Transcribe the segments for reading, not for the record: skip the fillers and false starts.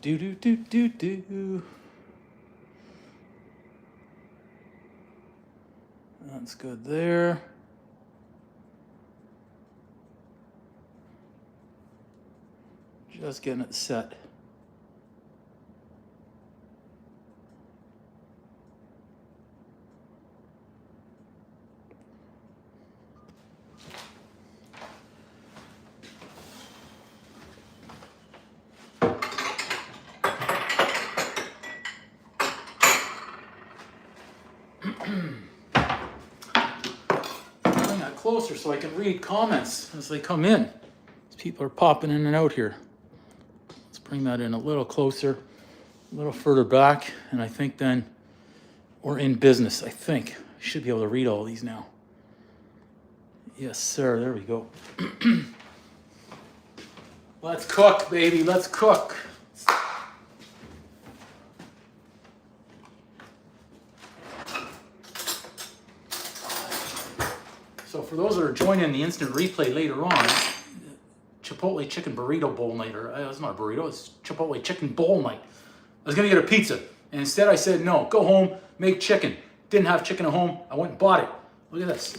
Do do do do do. That's good there. Just getting it set. Bring that closer so I can read comments as they come in. People are popping in and out here. Let's bring that in a little closer, a little further back, and I think then we're in business. I think I should be able to read all these now. Yes, sir. There we go. Let's cook, baby. Let's cook. So for those that are joining the instant replay later on, Chipotle chicken burrito bowl night, or it's not a burrito, it's Chipotle chicken bowl night. I was gonna get a pizza, and instead I said no, go home, make chicken. Didn't have chicken at home, I went and bought it. Look at this.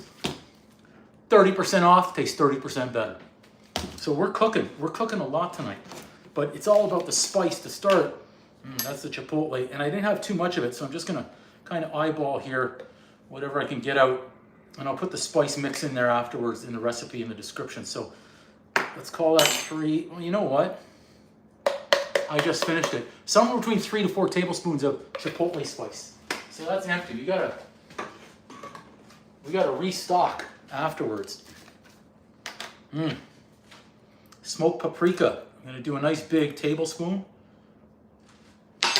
30% off, tastes 30% better. So we're cooking a lot tonight. But it's all about the spice to start. That's the Chipotle, and I didn't have too much of it, so I'm just gonna kind of eyeball here, whatever I can get out. And I'll put the spice mix in there afterwards in the recipe in the description. So let's call that 3. Well, you know what? I just finished it. Somewhere between 3 to 4 tablespoons of Chipotle spice. So that's empty. We gotta restock afterwards. Smoked paprika. I'm gonna do a nice big tablespoon. Put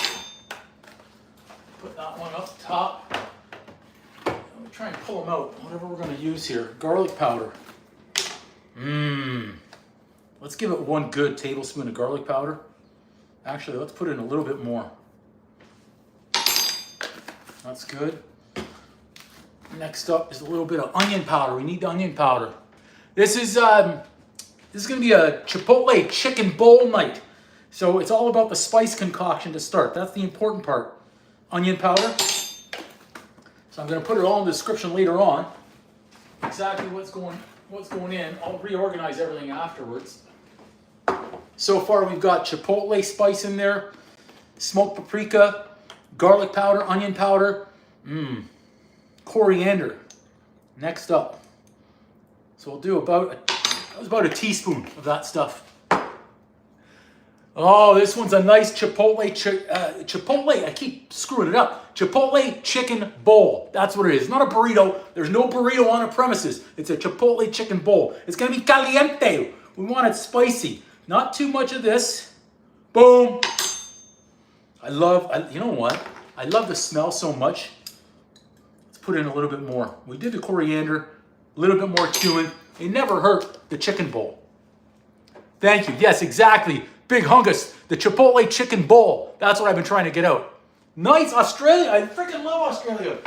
that one up top. Try and pull them out, whatever we're going to use here. Garlic powder. Let's give it 1 good tablespoon of garlic powder. Actually, let's put in a little bit more. That's good. Next up is a little bit of onion powder. We need the onion powder. This is going to be a Chipotle chicken bowl night. So it's all about the spice concoction to start. That's the important part. Onion powder. So I'm going to put it all in the description later on. Exactly what's going in. I'll reorganize everything afterwards. So far we've got Chipotle spice in there, smoked paprika, garlic powder, onion powder, coriander. Next up. So we'll do about a teaspoon of that stuff. Oh, this one's a nice Chipotle, I keep screwing it up. Chipotle chicken bowl. That's what it is. It's not a burrito. There's no burrito on the premises. It's a Chipotle chicken bowl. It's going to be caliente. We want it spicy. Not too much of this. Boom. You know what? I love the smell so much. Let's put in a little bit more. We did the coriander, a little bit more cumin. It never hurt the chicken bowl. Thank you. Yes, exactly. Big hungus, the Chipotle chicken bowl. That's what I've been trying to get out. Nice, Australia. I freaking love Australia.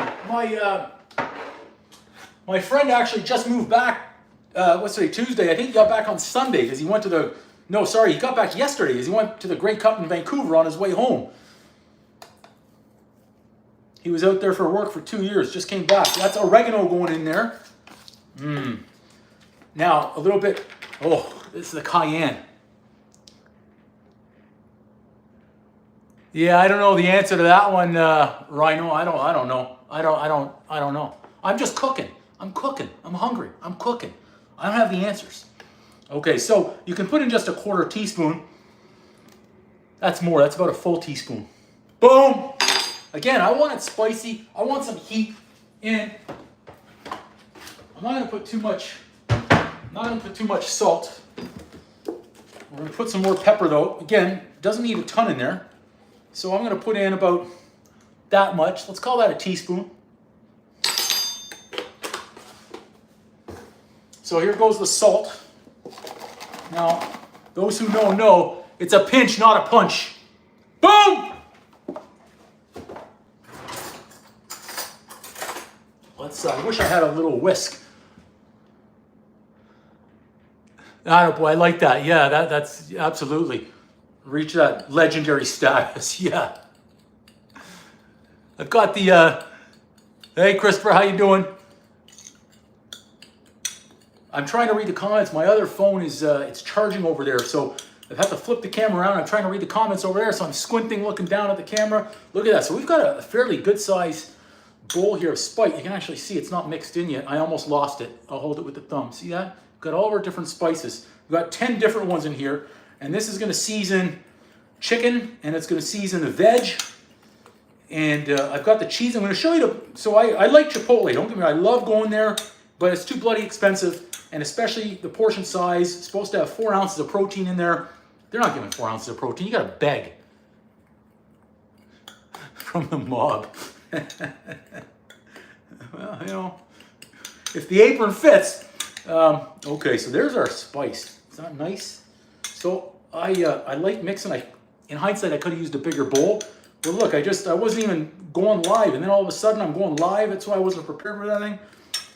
My friend actually just moved back, Tuesday. I think he got back on Sunday because he went to he got back yesterday because he went to the Grey Cup in Vancouver on his way home. He was out there for work for 2 years, just came back. That's oregano going in there. Now, a little bit, this is the cayenne. Yeah, I don't know the answer to that one, Rhino. I don't know. I don't know. I'm just cooking. I'm cooking. I'm hungry. I'm cooking. I don't have the answers. Okay, so you can put in just a 1/4 teaspoon. That's more. That's about a full teaspoon. Boom. Again, I want it spicy. I want some heat in. I'm not gonna put too much. I'm not gonna put too much salt. We're gonna put some more pepper though. Again, doesn't need a ton in there. So I'm going to put in about that much. Let's call that a teaspoon. So here goes the salt. Now, those who know, it's a pinch, not a punch. Boom! I wish I had a little whisk. Oh boy, I like that. Yeah, that's absolutely. reach that legendary status. Yeah. I've got the, hey Christopher, how you doing? I'm trying to read the comments. My other phone is, it's charging over there. So I've had to flip the camera around. I'm trying to read the comments over there. So I'm squinting, looking down at the camera. Look at that. So we've got a fairly good size bowl here of spice. You can actually see it's not mixed in yet. I almost lost it. I'll hold it with the thumb. See that? We've got all of our different spices. We've got 10 different ones in here. And this is going to season chicken, and it's going to season the veg. And I've got the cheese. I'm going to show you so I like Chipotle. Don't get me wrong. I love going there, but it's too bloody expensive. And especially the portion size, it's supposed to have 4 ounces of protein in there. They're not giving 4 ounces of protein. You got to beg from the mob. Well, you know, if the apron fits. Okay, so there's our spice. Is that nice? So I like mixing. In hindsight, I could have used a bigger bowl. But look, I wasn't even going live, and then all of a sudden I'm going live. That's why I wasn't prepared for anything.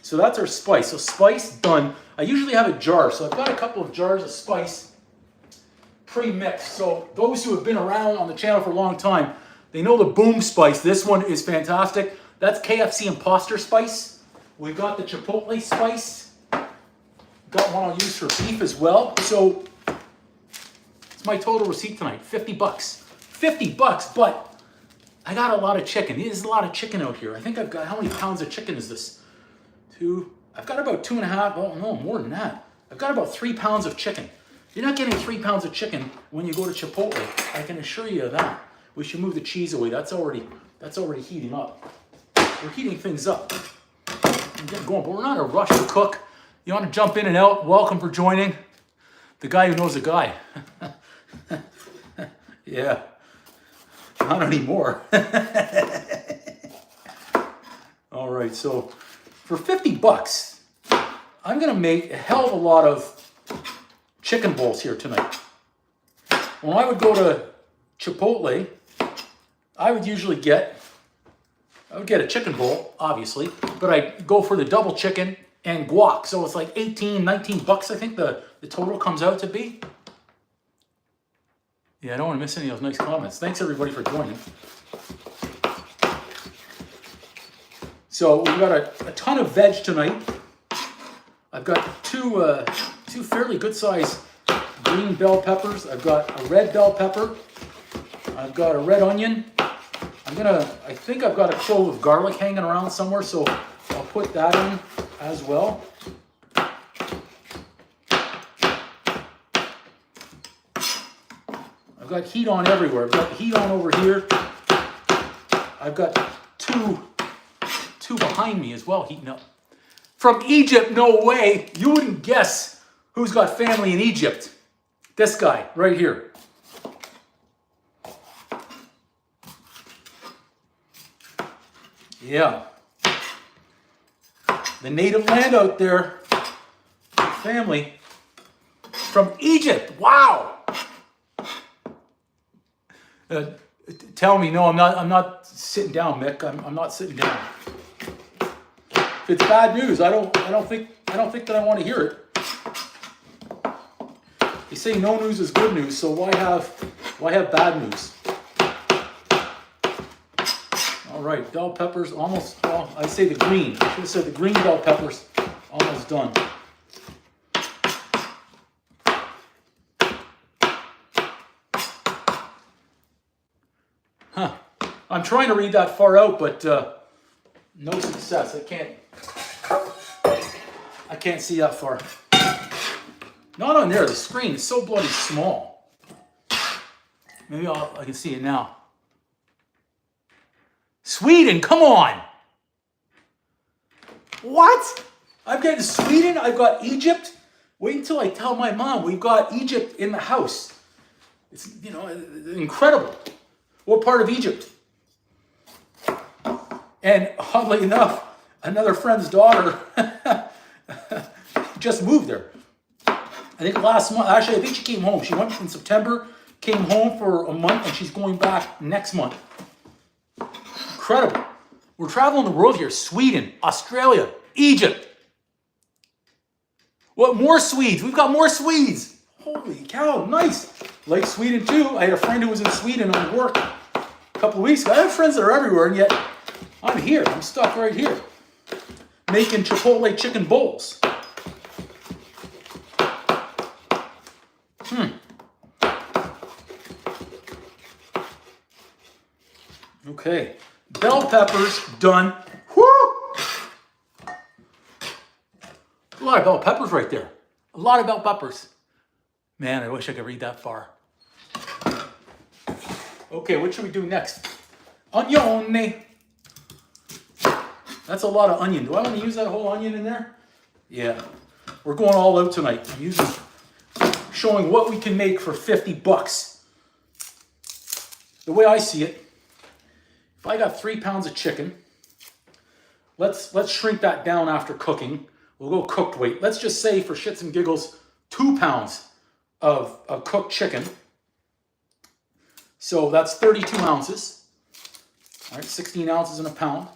So that's our spice. So spice done. I usually have a jar, so I've got a couple of jars of spice pre-mixed. So those who have been around on the channel for a long time, they know the boom spice. This one is fantastic. That's KFC imposter spice. We've got the Chipotle spice. Got one I'll use for beef as well. So it's my total receipt tonight, 50 bucks. 50 bucks, but I got a lot of chicken. There's a lot of chicken out here. I think I've got, how many pounds of chicken is this? I've got about 2.5, oh no, more than that. I've got about 3 pounds of chicken. You're not getting 3 pounds of chicken when you go to Chipotle. I can assure you of that. We should move the cheese away. That's already heating up. We're heating things up. I'm getting going, but we're not in a rush to cook. You want to jump in and out? Welcome for joining. The guy who knows a guy. Yeah. Not anymore. All right, so for 50 bucks, I'm gonna make a hell of a lot of chicken bowls here tonight. When I would go to Chipotle, I would usually get a chicken bowl, obviously, but I go for the double chicken and guac. So it's like 18, 19 bucks, I think the total comes out to be. Yeah, I don't want to miss any of those nice comments. Thanks everybody for joining. So we've got a ton of veg tonight. I've got two fairly good sized green bell peppers. I've got a red bell pepper. I've got a red onion. I think I've got a clove of garlic hanging around somewhere, so I'll put that in as well. I've got heat on everywhere. I've got the heat on over here. I've got two behind me as well heating up. From Egypt, no way. You wouldn't guess who's got family in Egypt. This guy right here. Yeah. The native land out there. Family. From Egypt. Wow. Tell me, no, I'm not sitting down, Mick. I'm not sitting down. If it's bad news, I don't think that I want to hear it. They say no news is good news, so why have bad news? All right, bell peppers almost. Well, I say the green. I should have said the green bell peppers almost done. Huh. I'm trying to read that far out, but no success. I can't see that far. Not on there. The screen is so bloody small. Maybe I can see it now. Sweden, come on. What? I've got Sweden. I've got Egypt. Wait until I tell my mom we've got Egypt in the house. It's, incredible. What part of Egypt? And oddly enough, another friend's daughter just moved there. I think last month, actually, I think she came home. She went in September, came home for a month, and she's going back next month. Incredible. We're traveling the world here. Sweden, Australia, Egypt. What, more Swedes? We've got more Swedes. Holy cow, nice. Like Sweden too. I had a friend who was in Sweden on work a couple of weeks ago. I have friends that are everywhere, and yet I'm here. I'm stuck right here. Making Chipotle chicken bowls. Okay. Bell peppers done. Woo! A lot of bell peppers right there. A lot of bell peppers. Man, I wish I could read that far. Okay, what should we do next? Onion. That's a lot of onion. Do I want to use that whole onion in there? Yeah. We're going all out tonight. I'm showing what we can make for 50 bucks. The way I see it, if I got 3 pounds of chicken, let's shrink that down after cooking. We'll go cooked weight. Let's just say for shits and giggles, 2 pounds of cooked chicken. So that's 32 ounces. All right, 16 ounces in a pound.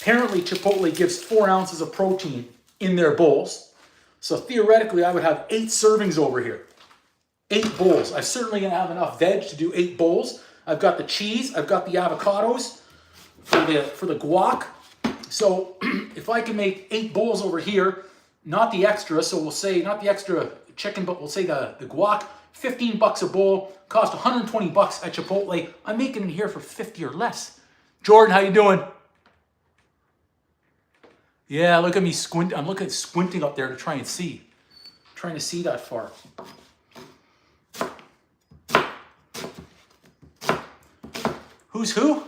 Apparently, Chipotle gives 4 ounces of protein in their bowls. So theoretically, I would have 8 servings over here. 8 bowls. I'm certainly going to have enough veg to do 8 bowls. I've got the cheese. I've got the avocados for the guac. So if I can make 8 bowls over here, not the extra, so we'll say not the extra chicken, but we'll say the guac, 15 bucks a bowl, cost 120 bucks at Chipotle. I'm making it here for 50 or less. Jordan, how you doing? Yeah, look at me squint. I'm squinting up there to try and see. Trying to see that far. Who's who?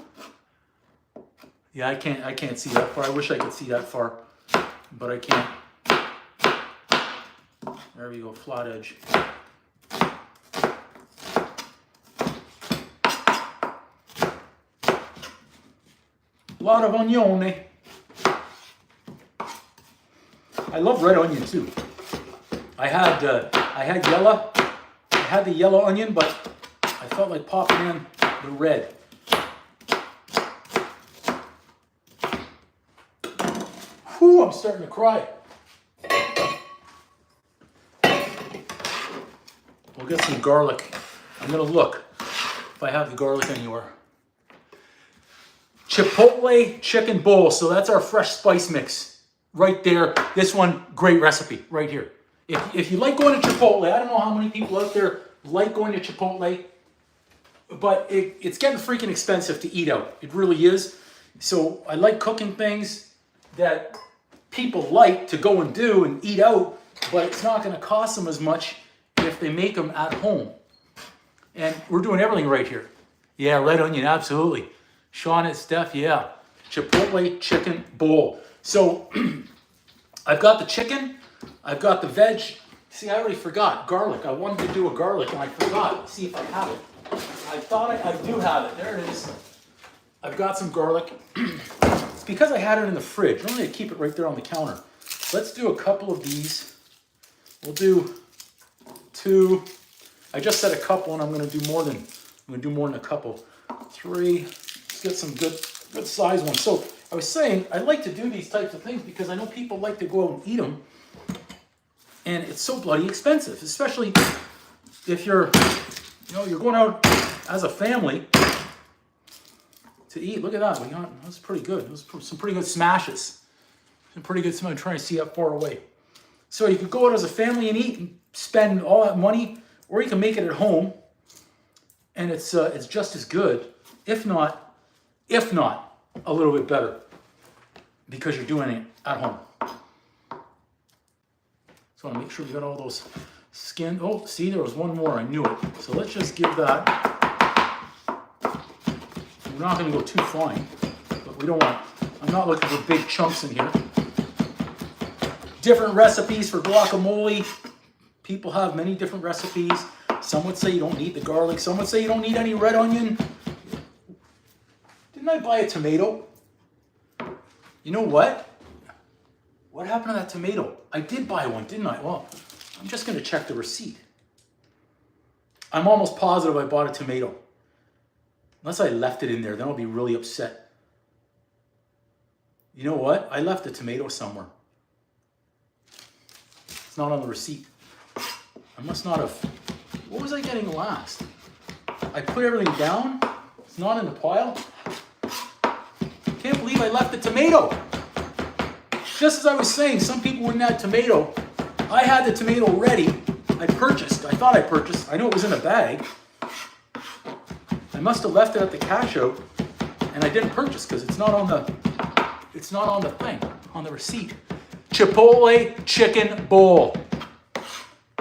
Yeah, I can't see that far. I wish I could see that far, but I can't. There we go, flat edge. A lot of onion. I love red onion too. I had the yellow onion, but I felt like popping in the red. Whew, I'm starting to cry. We'll get some garlic. I'm gonna look if I have the garlic anywhere. Chipotle chicken bowl. So that's our fresh spice mix right there. This one, great recipe right here. If you like going to Chipotle, I don't know how many people out there like going to Chipotle, but it's getting freaking expensive to eat out. It really is. So I like cooking things that people like to go and do and eat out, but it's not going to cost them as much if they make them at home. And we're doing everything right here. Yeah, red onion, absolutely. Sean and Steph, yeah. Chipotle chicken bowl. So I've got the chicken, I've got the veg. See, I already forgot garlic. I wanted to do a garlic and I forgot. Let's see if I have it. I thought I do have it. There it is. I've got some garlic. It's because I had it in the fridge. Normally I keep it right there on the counter. Let's do a couple of these. We'll do 2. I just said a couple, and I'm going to do more than a couple. 3. Let's get some good size ones. So I was saying I like to do these types of things because I know people like to go out and eat them, and it's so bloody expensive, especially if you're going out as a family to eat. Look at that. That's pretty good. Those some pretty good smashes. Some pretty good smash. I'm trying to see how far away. So you could go out as a family and eat and spend all that money, or you can make it at home, and it's just as good, if not a little bit better, because you're doing it at home. So I want to make sure we got all those skin. Oh, see, there was one more. I knew it. So let's just give that. We're not going to go too fine, but we don't want. I'm not looking for big chunks in here. Different recipes for guacamole. People have many different recipes. Some would say you don't need the garlic. Some would say you don't need any red onion. Didn't I buy a tomato? You know what? What happened to that tomato? I did buy one, didn't I? Well, I'm just going to check the receipt. I'm almost positive I bought a tomato. Unless I left it in there, then I'll be really upset. You know what? I left a tomato somewhere. It's not on the receipt. I must not have What was I getting last? I put everything down. It's not in the pile. Can't believe I left the tomato. Just as I was saying, some people wouldn't add tomato. I had the tomato ready. I thought I purchased. I know it was in a bag. I must have left it at the cash out, and I didn't purchase because it's not on the thing, on the receipt. Chipotle chicken bowl.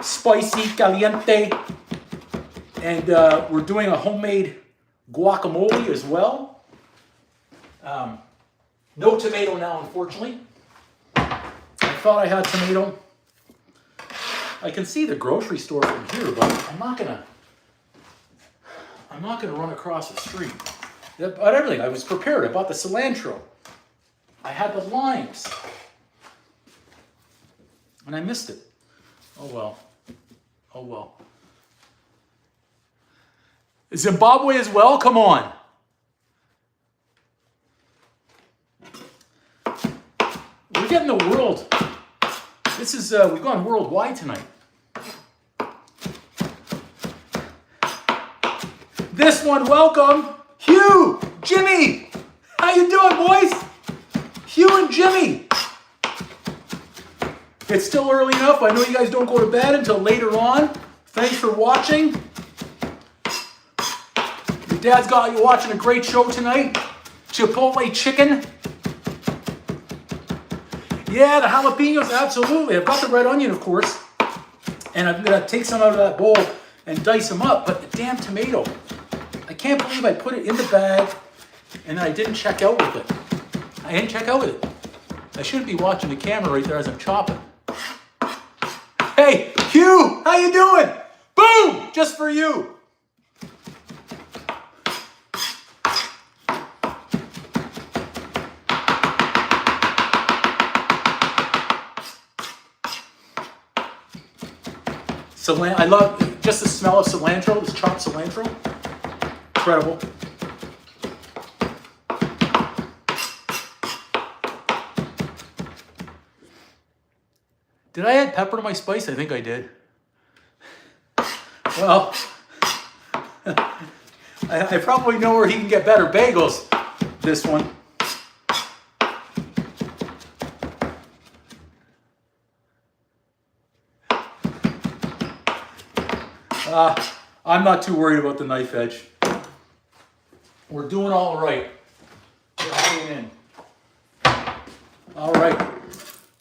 Spicy, caliente. And we're doing a homemade guacamole as well. No tomato now, unfortunately. I thought I had tomato. I can see the grocery store from here, but I'm not gonna run across the street. I bought everything. I was prepared. I bought the cilantro. I had the limes. And I missed it. Oh well. Oh well. Zimbabwe as well? Come on. We're getting the world. This is, we've gone worldwide tonight. This one, welcome, Hugh, Jimmy. How you doing, boys? Hugh and Jimmy. It's still early enough. I know you guys don't go to bed until later on. Thanks for watching. Your dad's got you watching a great show tonight. Chipotle chicken. Yeah, the jalapenos, absolutely. I've got the red onion, of course. And I'm going to take some out of that bowl and dice them up. But the damn tomato. I can't believe I put it in the bag and I didn't check out with it. I didn't check out with it. I shouldn't be watching the camera right there as I'm chopping. Hey, Hugh, how you doing? Boom! Just for you. I love just the smell of cilantro, this chopped cilantro. Incredible. Did I add pepper to my spice? I think I did. Well, I probably know where he can get better bagels. This one. I'm not too worried about the knife edge. We're doing all right. We're hanging in. All right.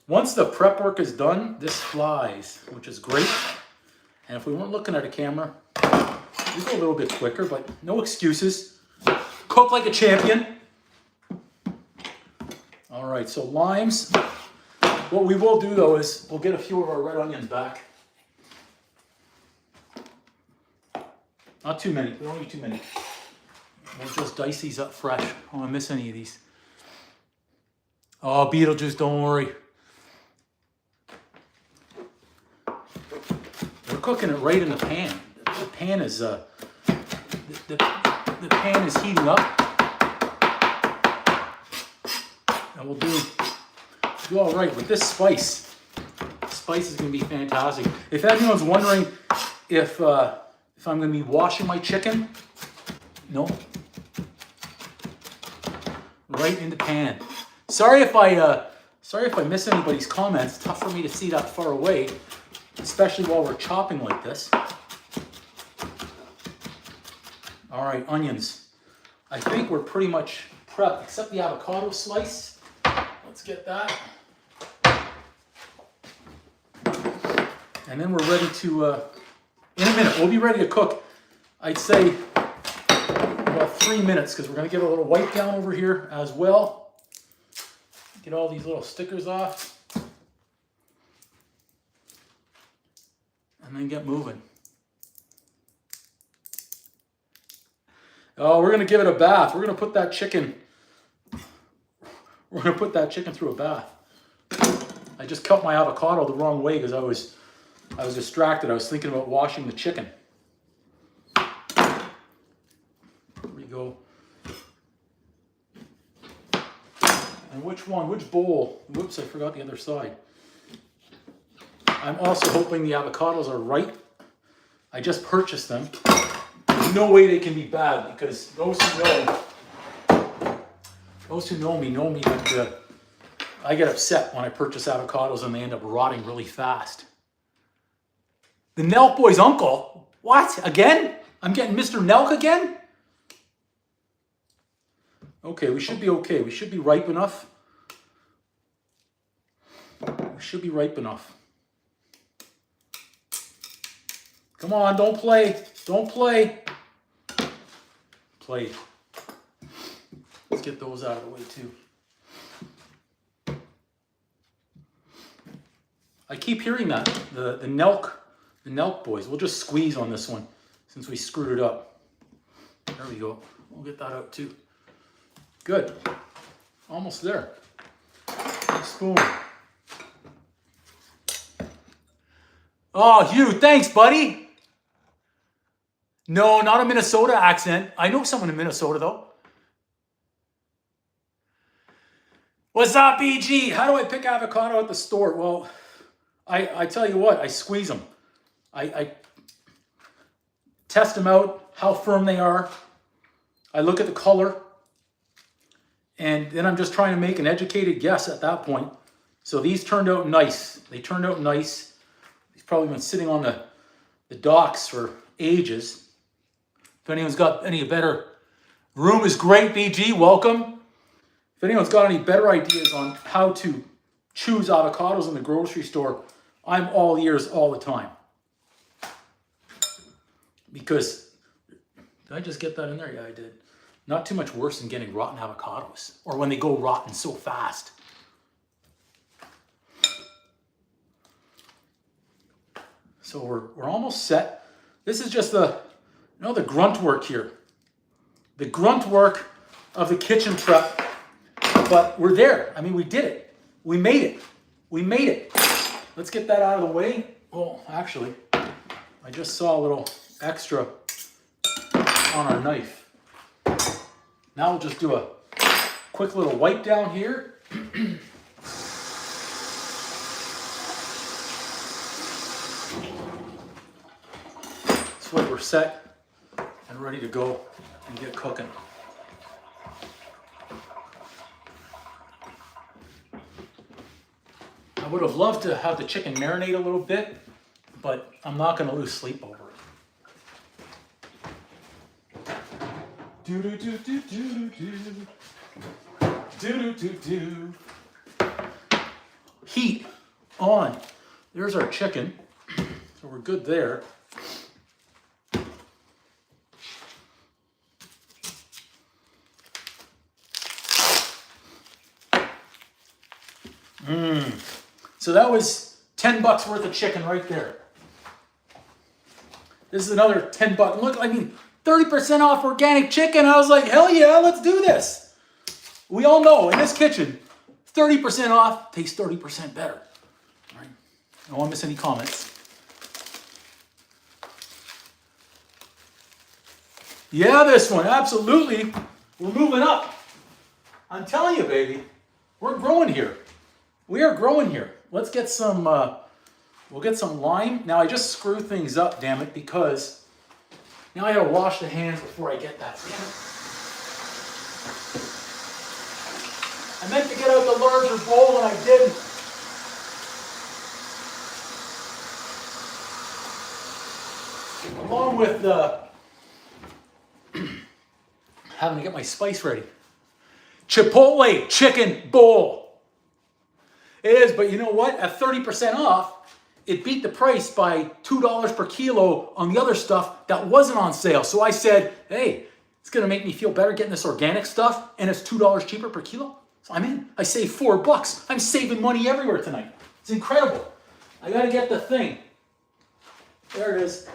Once the prep work is done, this flies, which is great. And if we weren't looking at a camera, we go a little bit quicker, but no excuses. Cook like a champion. All right, so limes. What we will do though is we'll get a few of our red onions back. Not too many. We don't need too many. We'll just dice these up fresh. I don't want to miss any of these. Oh, Beetlejuice, don't worry. We're cooking it right in the pan. The pan is the pan is heating up, and we'll do all right with this spice. Spice is going to be fantastic. If anyone's wondering if I'm going to be washing my chicken, no. Right in the pan. Sorry if I miss anybody's comments. It's tough for me to see that far away, especially while we're chopping like this. All right, onions. I think we're pretty much prepped, except the avocado slice. Let's get that. And then we're ready to, in a minute, we'll be ready to cook. I'd say about 3 minutes, because we're going to get a little wipe down over here as well. Get all these little stickers off. And then get moving. Oh, we're going to give it a bath. We're going to put that chicken through a bath. I just cut my avocado the wrong way because I was distracted. I was thinking about washing the chicken. There we go. And which bowl? Whoops, I forgot the other side. I'm also hoping the avocados are right I just purchased them. There's no way they can be bad because those who know me that I get upset when I purchase avocados and they end up rotting really fast. The Nelk boy's uncle? What? Again? I'm getting Mr. Nelk again? Okay, we should be okay. We should be ripe enough. We should be ripe enough. Come on, don't play. Don't play. Play. Let's get those out of the way too. I keep hearing that. The Nelk boys. We'll just squeeze on this one since we screwed it up. There we go. We'll get that out too. Good. Almost there. Big spoon. Oh, Hugh, thanks, buddy. No, not a Minnesota accent. I know someone in Minnesota, though. What's up, BG? How do I pick avocado at the store? Well, I tell you what, I squeeze them. I test them out, how firm they are. I look at the color. And then I'm just trying to make an educated guess at that point. So these turned out nice. They turned out nice. These probably been sitting on the docks for ages. If anyone's got any better, room is great, BG, welcome. If anyone's got any better ideas on how to choose avocados in the grocery store, I'm all ears all the time. Because, did I just get that in there? Yeah, I did. Not too much worse than getting rotten avocados or when they go rotten so fast. So we're almost set. This is just the grunt work here. The grunt work of the kitchen prep. But we're there. I mean, we did it. We made it. We made it. Let's get that out of the way. Well, actually, I just saw a little extra on our knife. Now we'll just do a quick little wipe down here. This way we're set and ready to go and get cooking. I would have loved to have the chicken marinate a little bit, but I'm not going to lose sleep over it. Do do do do do do do do do. Heat on. There's our chicken, so we're good there. So that was $10 worth of chicken right there. This is another $10. Look, I mean, 30% off organic chicken. I was like, hell yeah, let's do this. We all know in this kitchen, 30% off tastes 30% better. All right. I don't want to miss any comments. Yeah, this one, absolutely. We're moving up. I'm telling you, baby, we're growing here. We are growing here. Let's get some, we'll get some lime. Now I just screw things up, damn it, because now I gotta wash the hands before I get that. Damn it. I meant to get out the larger bowl and I didn't. Along with having to get my spice ready. Chipotle chicken bowl. It is, but you know what? At 30% off, it beat the price by $2 per kilo on the other stuff that wasn't on sale. So I said, hey, it's going to make me feel better getting this organic stuff, and it's $2 cheaper per kilo. So I'm in. I saved $4. I'm saving money everywhere tonight. It's incredible. I got to get the thing. There it is.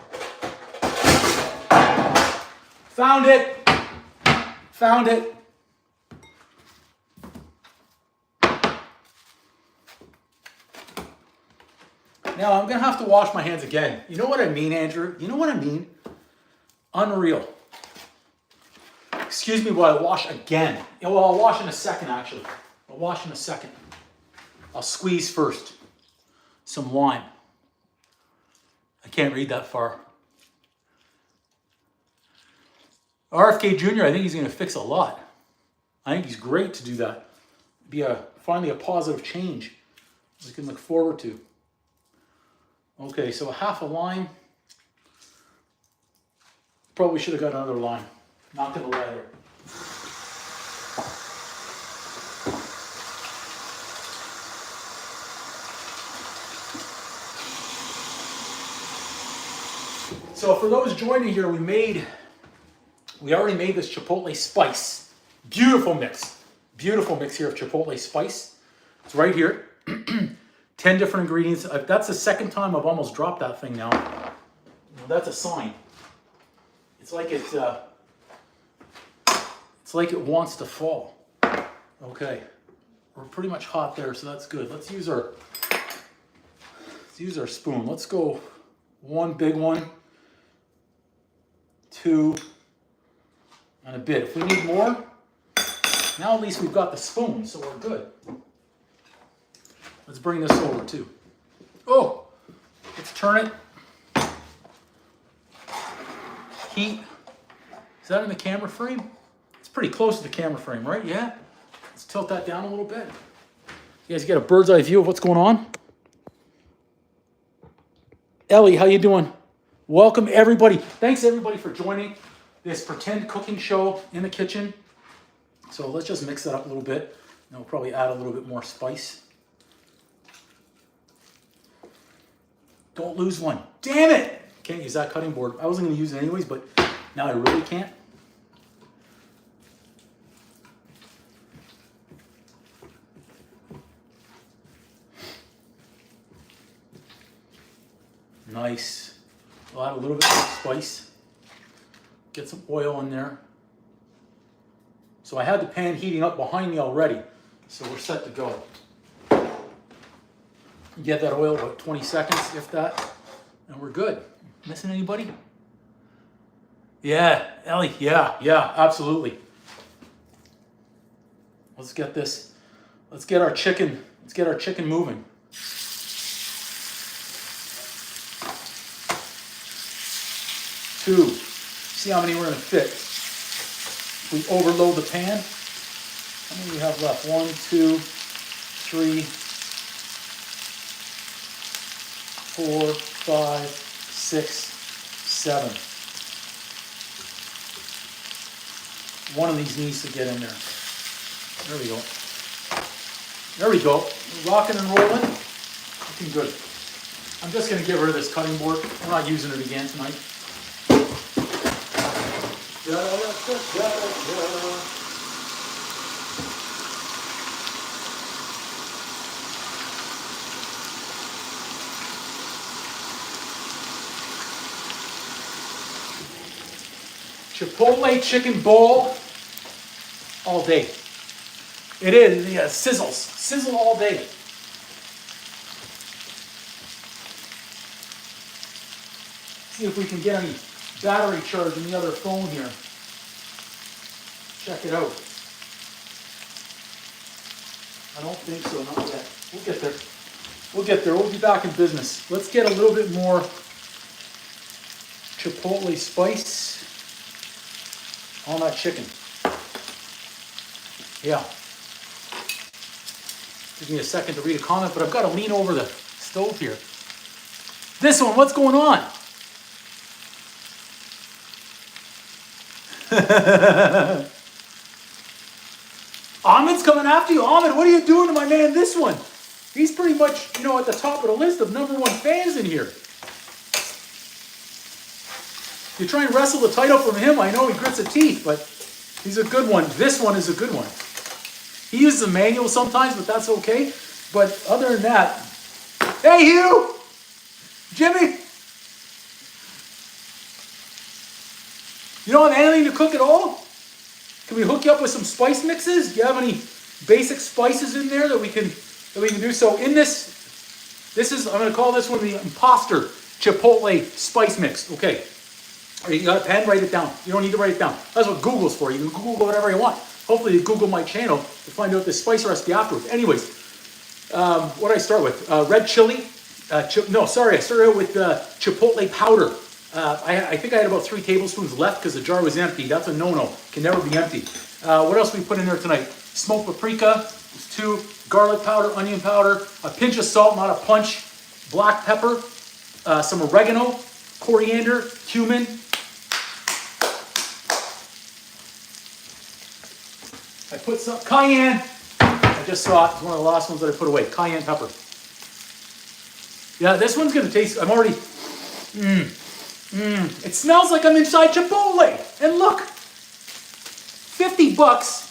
Found it. Found it. Now I'm going to have to wash my hands again. You know what I mean, Andrew? You know what I mean? Unreal. Excuse me while I wash again. Well, I'll wash in a second, actually. I'll wash in a second. I'll squeeze first. Some lime. I can't read that far. RFK Jr., I think he's going to fix a lot. I think he's great to do that. Be finally a positive change we can look forward to. Okay, so half a lime. Probably should have got another lime. Not going to lie there. So for those joining here, we already made this Chipotle spice. Beautiful mix. Beautiful mix here of Chipotle spice. It's right here. 10 different ingredients. That's the second time I've almost dropped that thing now. That's a sign. It's like it wants to fall. Okay. We're pretty much hot there, so that's good. Let's use our spoon. Let's go one big one, two, and a bit. If we need more, now at least we've got the spoon, so we're good. Let's bring this over too. Oh, let's turn it. Heat. Is that in the camera frame? It's pretty close to the camera frame, right? Yeah? Let's tilt that down a little bit. You guys get a bird's eye view of what's going on? Ellie, how you doing? Welcome everybody. Thanks everybody for joining this pretend cooking show in the kitchen. So let's just mix that up a little bit. And we'll probably add a little bit more spice. Don't lose one. Damn it! Can't use that cutting board. I wasn't going to use it anyways, but now I really can't. Nice. I'll add a little bit of spice. Get some oil in there. So I had the pan heating up behind me already, so we're set to go. Get that oil about 20 seconds, if that, and we're good. Missing anybody? Yeah, Ellie, yeah, absolutely. Let's get this, let's get our chicken moving. Two, see how many we're gonna fit. If we overload the pan, how many do we have left? 1, 2, 3, 4, 5, 6, 7. One of these needs to get in there. There we go. There we go. We're rocking and rolling. Looking good. I'm just going to get rid of this cutting board. We're not using it again tonight. Chipotle chicken bowl all day. It is, yeah, sizzles. Sizzle all day. See if we can get any battery charge in the other phone here. Check it out. I don't think so, not yet. We'll get there. We'll get there. We'll be back in business. Let's get a little bit more Chipotle spice on that chicken. Yeah. Give me a second to read a comment, but I've got to lean over the stove here. This one, what's going on? Ahmed's coming after you. Ahmed, what are you doing to my man this one? He's pretty much, at the top of the list of #1 fans in here. You try and wrestle the title from him, I know he grits his teeth, but he's a good one. This one is a good one. He uses a manual sometimes, but that's okay. But other than that, hey Hugh! Jimmy! You don't have anything to cook at all? Can we hook you up with some spice mixes? Do you have any basic spices in there that we can do? So in this is, I'm going to call this one the imposter Chipotle spice mix. Okay. You got a pen? Write it down. You don't need to write it down. That's what Google's for. You can Google whatever you want. Hopefully you Google my channel to find out the spice recipe afterwards. Anyways, what did I start with? Red chili. I started out with Chipotle powder. I think I had about 3 tablespoons left because the jar was empty. That's a no-no. Can never be empty. What else we put in there tonight? Smoked paprika, 2, garlic powder, onion powder, a pinch of salt, not a punch, black pepper, some oregano, coriander, cumin. I put some cayenne. I just saw it. It's one of the last ones that I put away. Cayenne pepper. Yeah, this one's going to taste... I'm already... It smells like I'm inside Chipotle. And look, 50 bucks.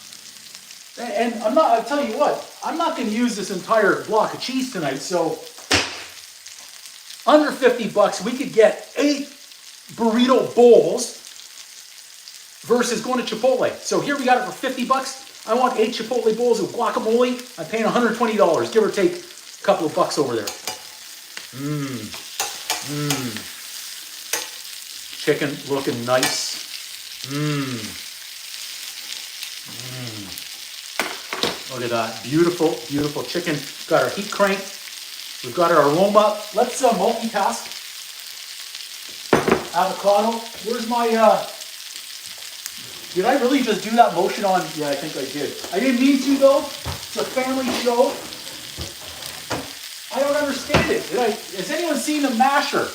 And I'll tell you what, I'm not going to use this entire block of cheese tonight. So under 50 bucks, we could get 8 burrito bowls versus going to Chipotle. So here we got it for 50 bucks. I want 8 Chipotle bowls of guacamole. I'm paying $120, give or take a couple of bucks over there. Chicken looking nice. Look at that. Beautiful, beautiful chicken. Got our heat crank. We've got our aroma. Let's multitask. Avocado. Where's my... Did I really just do that motion on? Yeah, I think I did. I didn't mean to though. It's a family show. I don't understand it. Has anyone seen the masher?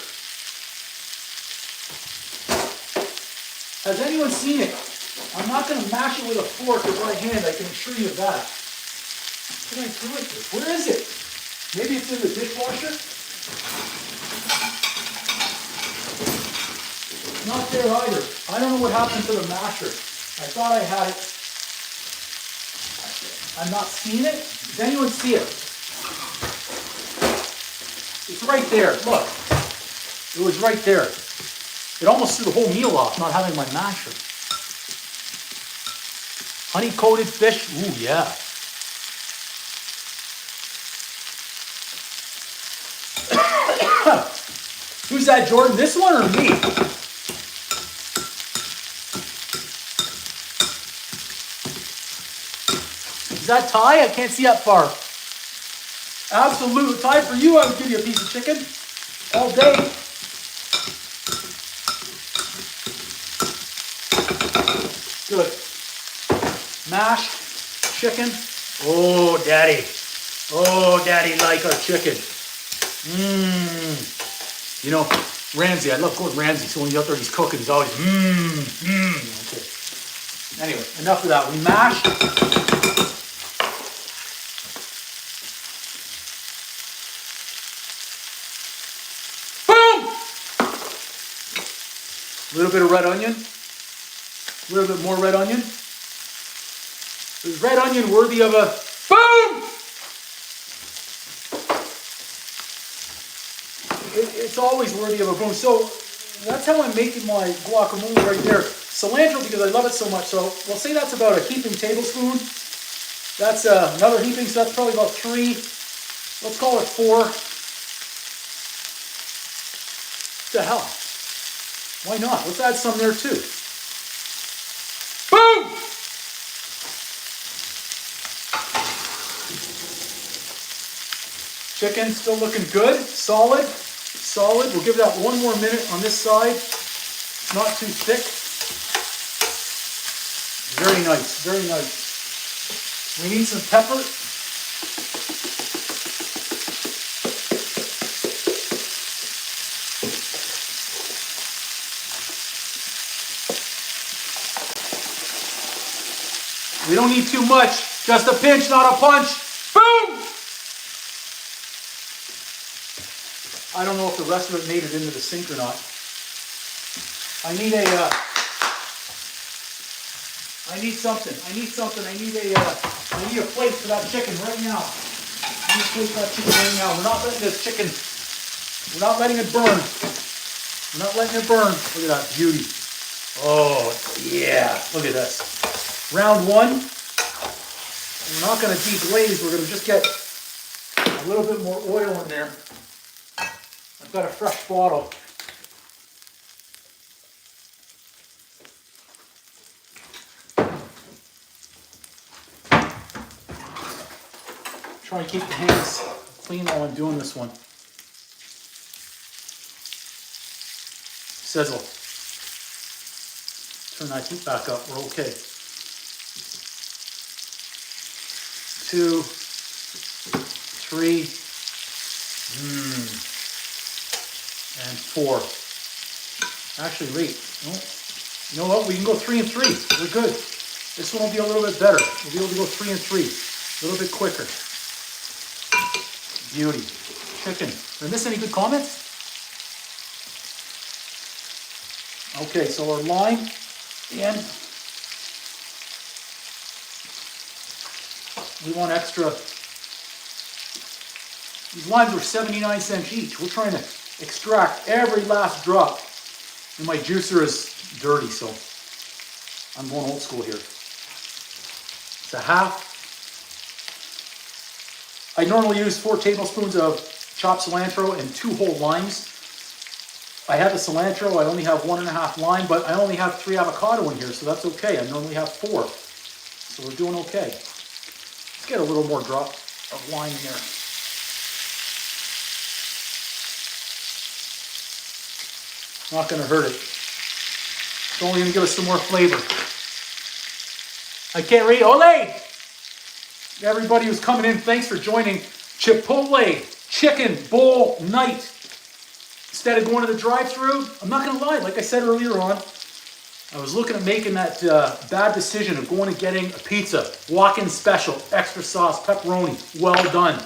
Has anyone seen it? I'm not going to mash it with a fork with my hand. I can assure you of that. What did I do with this? Where is it? Maybe it's in the dishwasher? Not there either. I don't know what happened to the masher. I thought I had it. I'm not seeing it. Does anyone see it? It's right there. Look. It was right there. It almost threw the whole meal off not having my masher. Honey-coated fish. Ooh, yeah. Who's that, Jordan? This one or me? Is that Ty? I can't see that far. Absolute. Ty, for you, I would give you a piece of chicken all day. Good. Mashed chicken. Oh, Daddy. Oh, Daddy like our chicken. You know, Ramsay, I love going Ramsay, so when he's out there, he's cooking, he's always, Okay. Anyway, enough of that. We mash. Boom! A little bit of red onion. A little bit more red onion. Is red onion worthy of a boom? It's always worthy of a boom. So that's how I'm making my guacamole right there. Cilantro, because I love it so much. So we'll say that's about a heaping tablespoon. That's another heaping, so that's probably about 3. Let's call it 4. What the hell? Why not? Let's add some there too. Boom! Chicken still looking good, solid, solid. We'll give that 1 more minute on this side. Not too thick. Very nice, very nice. We need some pepper. We don't need too much, just a pinch, not a punch. Boom! I don't know if the rest of it made it into the sink or not. I need something. I need a plate for that chicken right now. I need a plate for that chicken right now. We're not letting this chicken, we're not letting it burn. We're not letting it burn. Look at that beauty. Oh, yeah. Look at this. Round 1. We're not going to deglaze. We're going to just get a little bit more oil in there. I've got a fresh bottle. Try and keep the hands clean while I'm doing this one. Sizzle. Turn that heat back up. We're okay. 2, 3, and 4. Actually, wait. No. You know what? We can go 3 and 3. We're good. This one will be a little bit better. We'll be able to go 3 and 3. A little bit quicker. Beauty. Chicken. Did I miss any good comments? Okay, so our lime and we want extra. These limes were 79 cents each. We're trying to extract every last drop. And my juicer is dirty, so I'm going old school here. It's a half. I normally use 4 tablespoons of chopped cilantro and 2 whole limes. I have the cilantro, I only have 1.5 lime, but I only have 3 avocado in here, so that's okay. I normally have 4, so we're doing okay. Let's get a little more drop of lime in there. Not going to hurt it. It's only going to give us some more flavor. I can't read. Ole! Everybody who's coming in, thanks for joining Chipotle Chicken Bowl Night. Instead of going to the drive-thru, I'm not going to lie, like I said earlier on, I was looking at making that bad decision of going and getting a pizza, walk-in special, extra sauce, pepperoni, well done.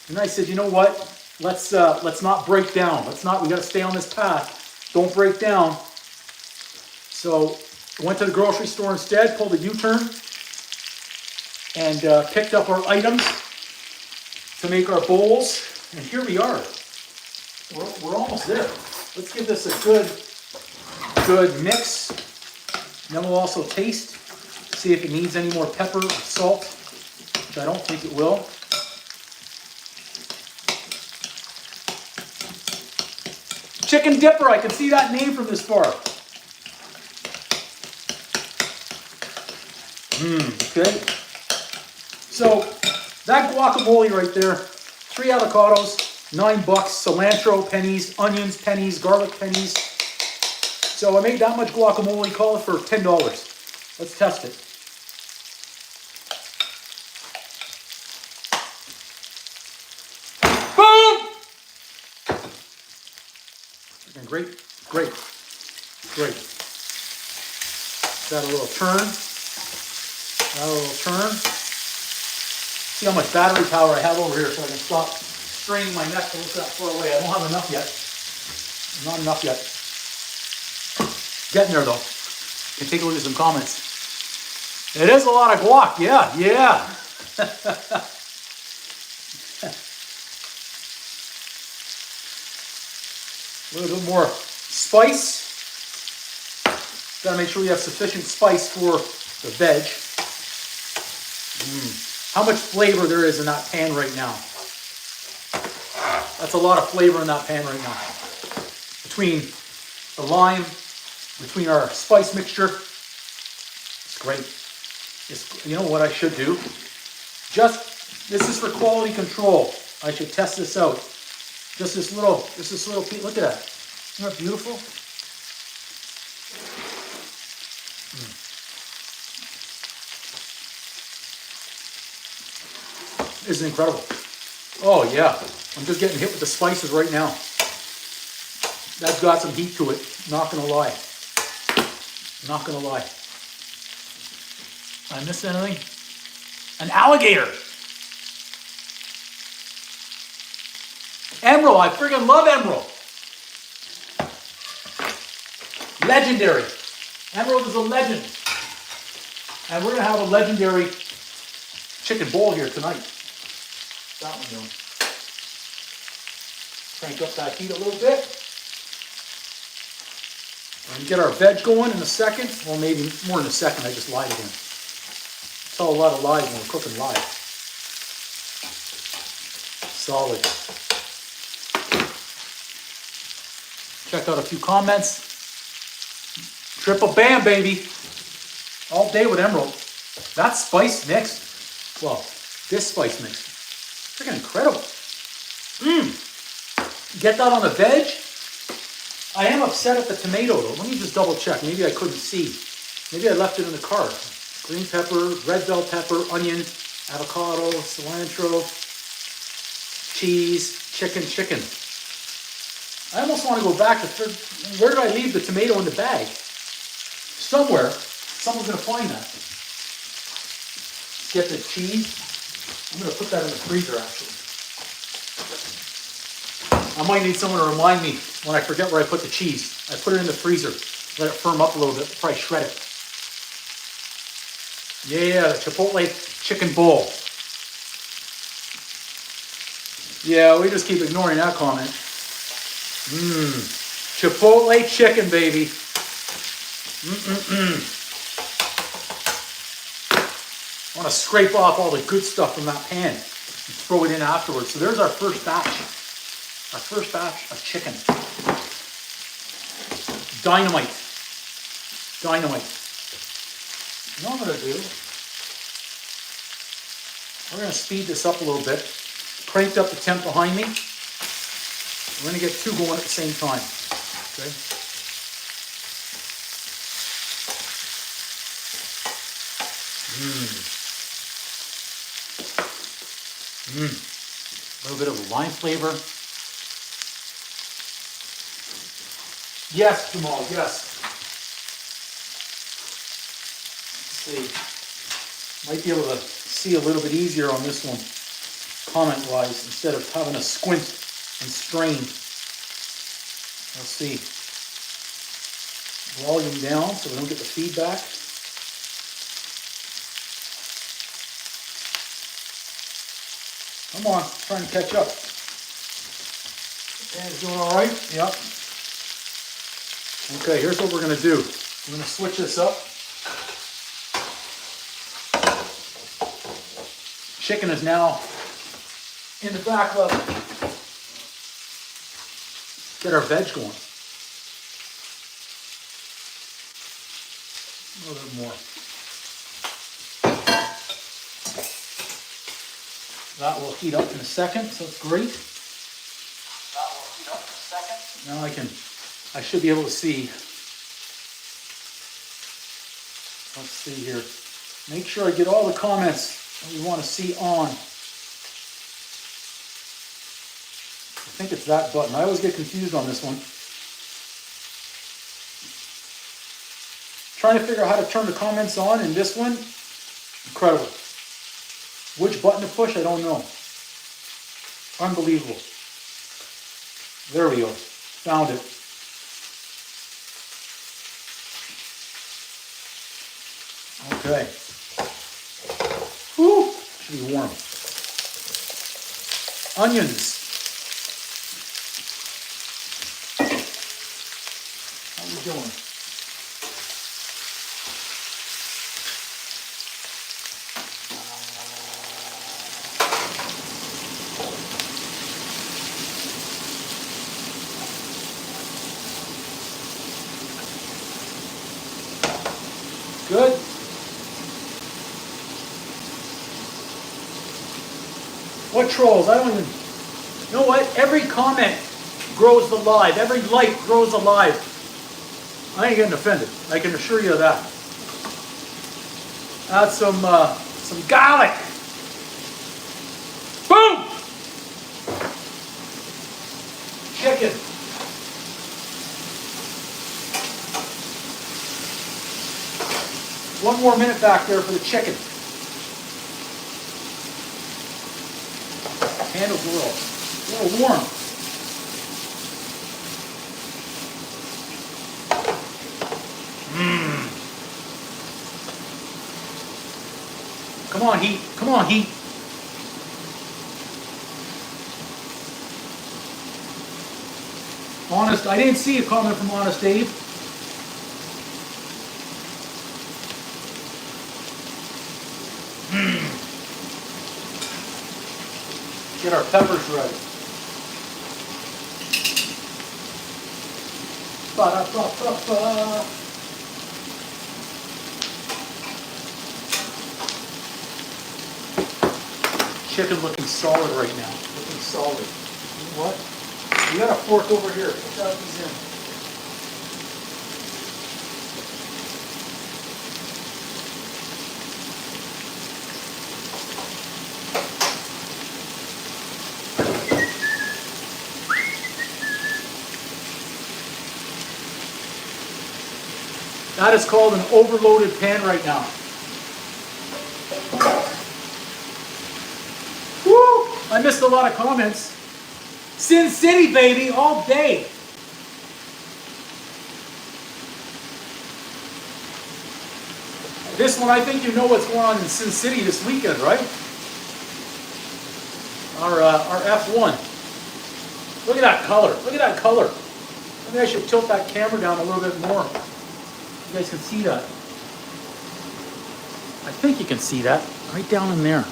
And I said, you know what? Let's not break down. We got to stay on this path. Don't break down. So I went to the grocery store instead, pulled a U-turn, and picked up our items to make our bowls. And here we are. We're almost there. Let's give this a good mix. And then we'll also taste, see if it needs any more pepper or salt, which I don't think it will. Chicken dipper, I can see that name from this far. Okay. So that guacamole right there, 3 avocados, $9, cilantro pennies, onions pennies, garlic pennies. So I made that much guacamole, call it for $10. Let's test it. Boom! Great. Got a little turn. See how much battery power I have over here so I can stop straining my neck to look that far away. I don't have enough yet. Not enough yet. Getting there though. Can take a look at some comments. It is a lot of guac. Yeah. A little bit more spice. Got to make sure we have sufficient spice for the veg. How much flavor there is in that pan right now. That's a lot of flavor in that pan right now. Between the lime, between our spice mixture, it's great. You know what I should do? This is for quality control. I should test this out. Just this little piece. Look at that. Isn't that beautiful? This is incredible. Oh yeah. I'm just getting hit with the spices right now. That's got some heat to it. Not gonna lie. I missed anything? An alligator. Emerald, I friggin' love emerald. Legendary. Emerald is a legend. And we're gonna have a legendary chicken bowl here tonight. That one doing. Crank up that heat a little bit. And get our veg going in a second. Well, maybe more in a second. I just lied again. Tell a lot of lies when we're cooking live. Solid. Check out a few comments. Triple bam, baby. All day with emerald. That spice mix. Well, this spice mix. Freaking incredible. Get that on the veg. I am upset at the tomato though. Let me just double check. Maybe I couldn't see. Maybe I left it in the car. Green pepper, red bell pepper, onion, avocado, cilantro, cheese, chicken. I almost want to go back to where did I leave the tomato in the bag? Somewhere. Someone's going to find that. Let's get the cheese. I'm going to put that in the freezer actually. I might need someone to remind me when I forget where I put the cheese. I put it in the freezer. Let it firm up a little bit. Probably shred it. Yeah, the Chipotle chicken bowl. Yeah, we just keep ignoring that comment. Chipotle chicken, baby. I want to scrape off all the good stuff from that pan and throw it in afterwards. So there's our first batch. Our first batch of chicken. Dynamite. You know what I'm going to do? We're going to speed this up a little bit. Cranked up the temp behind me. We're going to get two going at the same time. Okay. A little bit of lime flavor. Yes, Jamal, yes. Let's see. Might be able to see a little bit easier on this one, comment-wise, instead of having to squint and strain. Let's see. Volume down so we don't get the feedback. Come on, trying to catch up. And doing all right? Yep. Okay, here's what we're going to do. We're going to switch this up. Chicken is now in the back level. Get our veg going. A little bit more. That will heat up in a second, so it's great. That will heat up in a second. Now I should be able to see. Let's see here. Make sure I get all the comments that we want to see on. I think it's that button. I always get confused on this one. Trying to figure out how to turn the comments on in this one. Incredible. Which button to push, I don't know. Unbelievable. There we go. Found it. Okay. Whew. Should be warm. Onions. How are we doing? Good. What trolls? I don't even... You know what? Every comment grows the live. Every like grows the live. I ain't getting offended. I can assure you of that. Add some garlic. Boom! Chicken. One more minute back there for the chicken. Handle's a little warm. Come on, heat. Come on, heat. Honest, I didn't see a comment from Honest Dave. Get our peppers ready. Ba-da-ba-ba-ba. Chicken looking solid right now. Looking solid. You know what? You got a fork over here. Put these in. That is called an overloaded pan right now. Woo! I missed a lot of comments. Sin City, baby, all day. This one, I think you know what's going on in Sin City this weekend, right? Our F1. Look at that color. Look at that color. Maybe I should tilt that camera down a little bit more. You guys can see that. I think you can see that. Right down in there.